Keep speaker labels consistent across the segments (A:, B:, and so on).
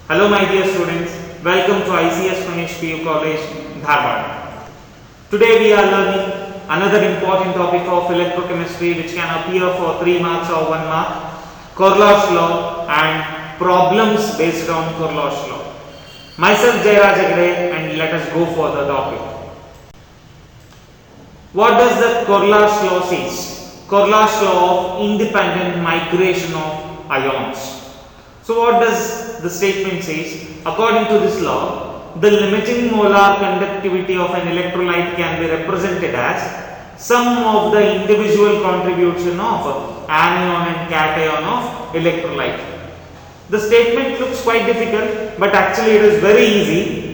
A: Hello my dear students, welcome to ICS Manish PU College, Dharwad. Today we are learning another important topic of electrochemistry which can appear for 3 marks or 1 mark, Kohlrausch law and problems based on Kohlrausch law. Myself Jairaj Agade, and let us go for the topic. What does the Kohlrausch law says? Kohlrausch law of independent migration of ions. So what does the statement says? According to this law, the limiting molar conductivity of an electrolyte can be represented as sum of the individual contribution of anion and cation of electrolyte. The statement looks quite difficult, but actually it is very easy.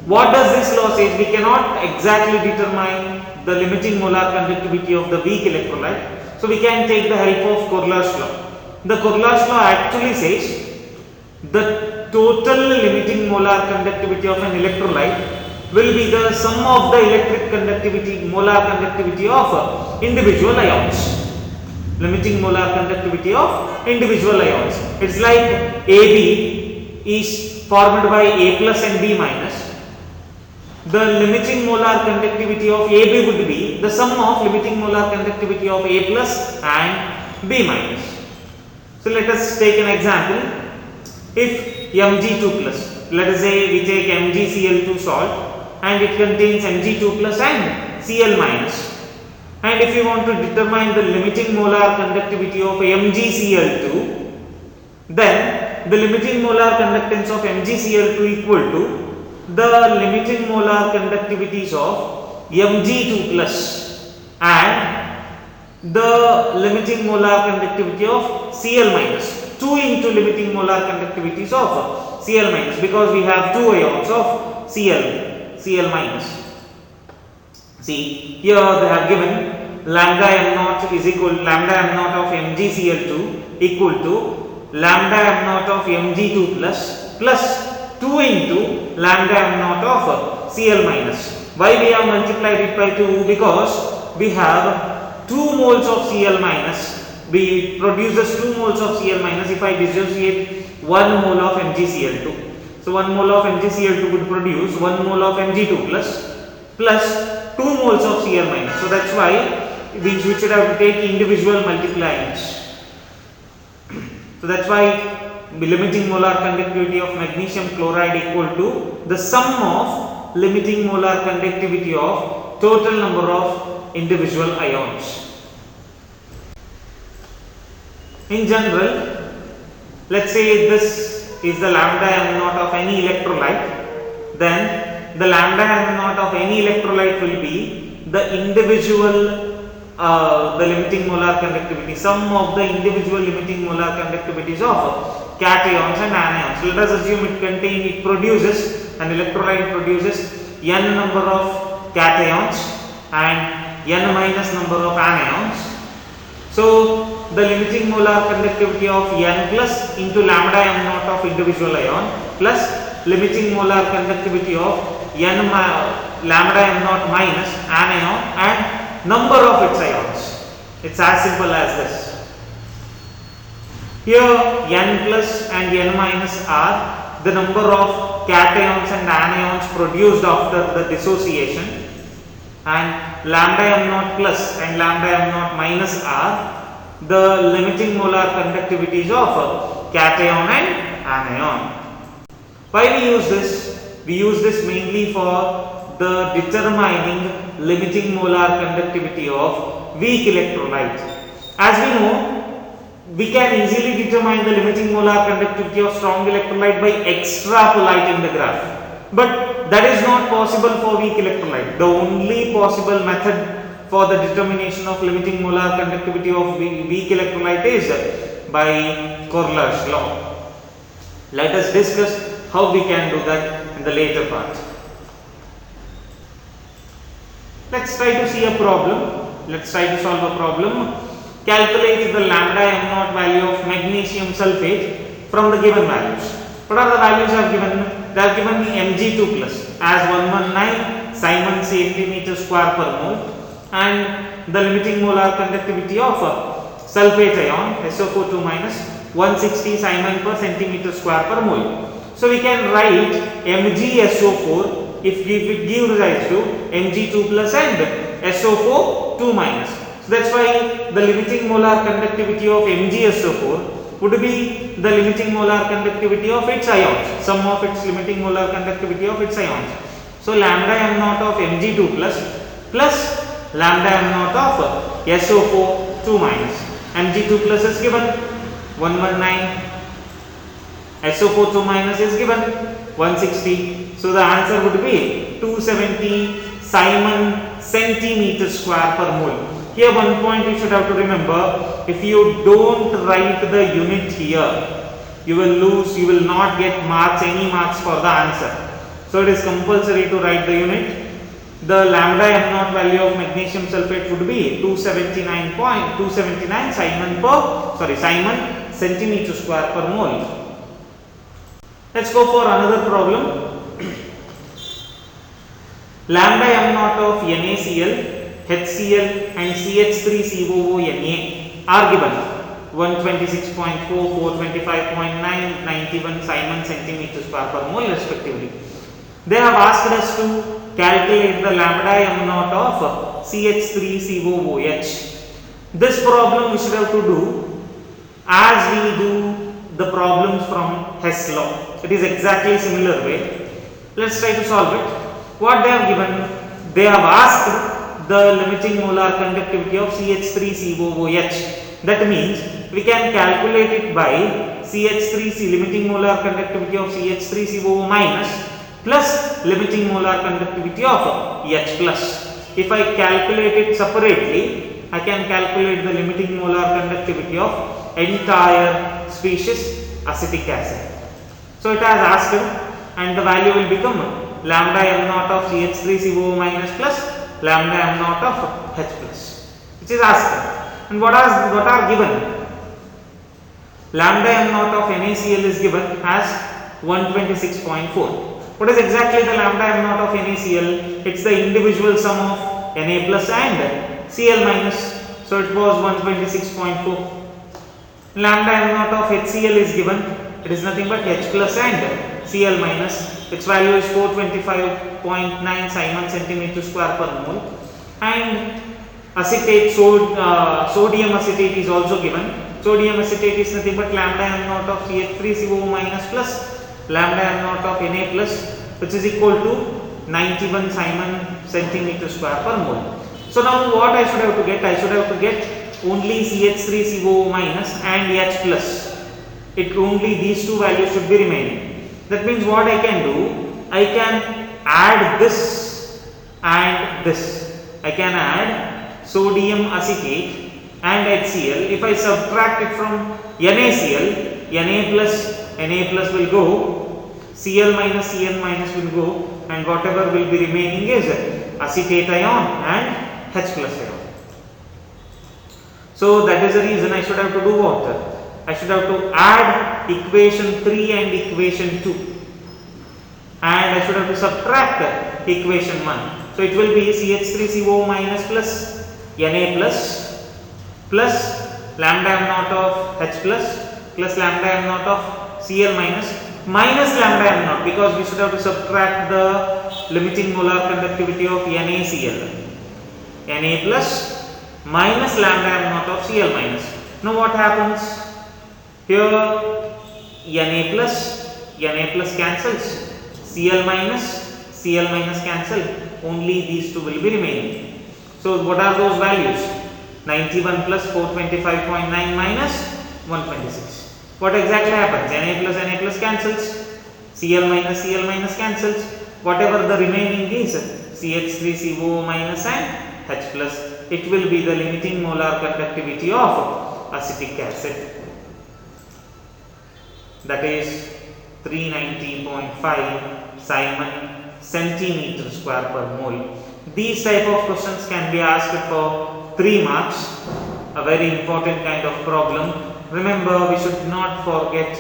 A: What does this law say? We cannot exactly determine the limiting molar conductivity of the weak electrolyte, so we can take the help of Kohlrausch law. The Kohlrausch law actually says the total limiting molar conductivity of an electrolyte will be the sum of the electric conductivity, molar conductivity of individual ions. Limiting molar conductivity of individual ions. It's like AB is formed by A plus and B minus. The limiting molar conductivity of AB would be the sum of limiting molar conductivity of A plus and B minus. So let us take an example. If Mg2 plus, let us say we take MgCl2 salt and it contains Mg2 plus and Cl minus, and if you want to determine the limiting molar conductivity of MgCl2, then the limiting molar conductance of MgCl2 equal to the limiting molar conductivities of Mg2 plus and the limiting molar conductivity of Cl minus. 2 into limiting molar conductivities of Cl minus, because we have 2 ions of Cl minus. See, here they have given lambda m naught is equal to lambda m naught of MgCl2 equal to lambda m naught of Mg2 plus 2 into lambda m naught of Cl minus. Why we have multiplied it by 2? Because we have 2 moles of Cl minus. We produces 2 moles of Cl minus if I dissociate 1 mole of MgCl2. So 1 mole of MgCl2 would produce 1 mole of Mg2 plus 2 moles of Cl minus. So that's why we should have to take individual multipliers. So that's why the limiting molar conductivity of magnesium chloride equal to the sum of limiting molar conductivity of total number of individual ions. In general, let's say this is the lambda m naught of any electrolyte, then the lambda m naught of any electrolyte will be the individual the limiting molar conductivity, sum of the individual limiting molar conductivities of cations and anions. Let us assume it produces, an electrolyte produces n number of cations and n minus number of anions. So the limiting molar conductivity of n plus into lambda m naught of individual ion plus limiting molar conductivity of n lambda m naught minus anion and number of its ions. It's as simple as this. Here n plus and n minus are the number of cations and anions produced after the dissociation, and lambda m naught plus and lambda m naught minus are the limiting molar conductivities of cation and anion. Why we use this? We use this mainly for the determining limiting molar conductivity of weak electrolyte. As we know, we can easily determine the limiting molar conductivity of strong electrolyte by extrapolating the graph. But that is not possible for weak electrolyte. The only possible method for the determination of limiting molar conductivity of weak electrolyte is by Kohlrausch law. Let us discuss how we can do that in the later part. Let's try to see a problem. Let's try to solve a problem. Calculate the lambda m naught value of magnesium sulfate from the given values. What are the values I have given? They have given me Mg2 plus as 119 Simon centimeter square per mole, and the limiting molar conductivity of sulfate ion SO42 minus 160 Simon per centimeter square per mole. So we can write MgSO4 if it gives rise to Mg2 plus and SO4 2 minus. So that's why the limiting molar conductivity of MgSO4 would be the limiting molar conductivity of its ions, sum of its limiting molar conductivity of its ions. So lambda m naught of Mg2 plus lambda m naught of SO4 2 minus. Mg2 plus is given 119, SO4 2 minus is given 160. So the answer would be 270 Simon centimeter square per mole. Here one point you should have to remember, if you don't write the unit here, you will lose, you will not get marks, any marks for the answer. So it is compulsory to write the unit. The lambda m naught value of magnesium sulfate would be 279 Simon centimeter square per mole. Let's go for another problem. Lambda m naught of NaCl, HCl and CH3COONa are given 126.4, 425.9, 91 Simon centimeter square per mole respectively. They have asked us to calculate the lambda m naught of CH3COOH. This problem we should have to do as we do the problems from Hess law. It is exactly similar way. Let's try to solve it. What they have given? They have asked the limiting molar conductivity of CH3COOH. That means we can calculate it by CH3C limiting molar conductivity of CH3COO minus plus limiting molar conductivity of H plus. If I calculate it separately, I can calculate the limiting molar conductivity of entire species acetic acid. So it has asked, and the value will become lambda m naught of CH3COO minus plus lambda m naught of H plus, which is asked. And what are given? Lambda m naught of NaCl is given as 126.4. What is exactly the lambda m naught of NaCl? It's the individual sum of Na plus and Cl minus. So it was 126.4. Lambda m naught of HCl is given. It is nothing but H plus and Cl minus. Its value is 425.9 Simon centimeter square per mole. And acetate, sodium acetate is also given. Sodium acetate is nothing but lambda m naught of CH3COO minus plus lambda m naught of Na plus, which is equal to 91 Simon centimeter square per mole. So now what I should have to get? I should have to get only CH3COO minus and H plus. It only these two values should be remaining. That means what I can do? I can add this and this. I can add sodium acetate and HCl. If I subtract it from NaCl, Na plus will go, Cl minus will go, and whatever will be remaining is acetate ion and H plus ion. So that is the reason I should have to do what? I should have to add equation 3 and equation 2, and I should have to subtract equation 1. So it will be CH3COO minus plus Na plus lambda m naught of H plus lambda m naught of Cl minus lambda m naught, because we should have to subtract the limiting molar conductivity of NaCl. Na plus minus lambda m naught of Cl minus. Now what happens? Here Na plus cancels, Cl minus cancel, only these two will be remaining. So what are those values? 91 plus 425.9 minus 126. What exactly happens? Na plus cancels, Cl minus cancels, whatever the remaining is CH3COO minus and H plus. It will be the limiting molar conductivity of acetic acid. That is 390.5 Simon centimeter square per mole. These type of questions can be asked for 3 marks. A very important kind of problem. Remember, we should not forget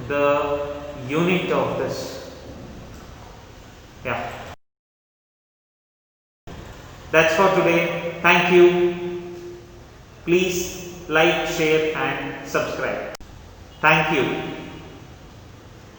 A: the unit of this. Yeah. That's for today. Thank you. Please like, share and subscribe. Thank you.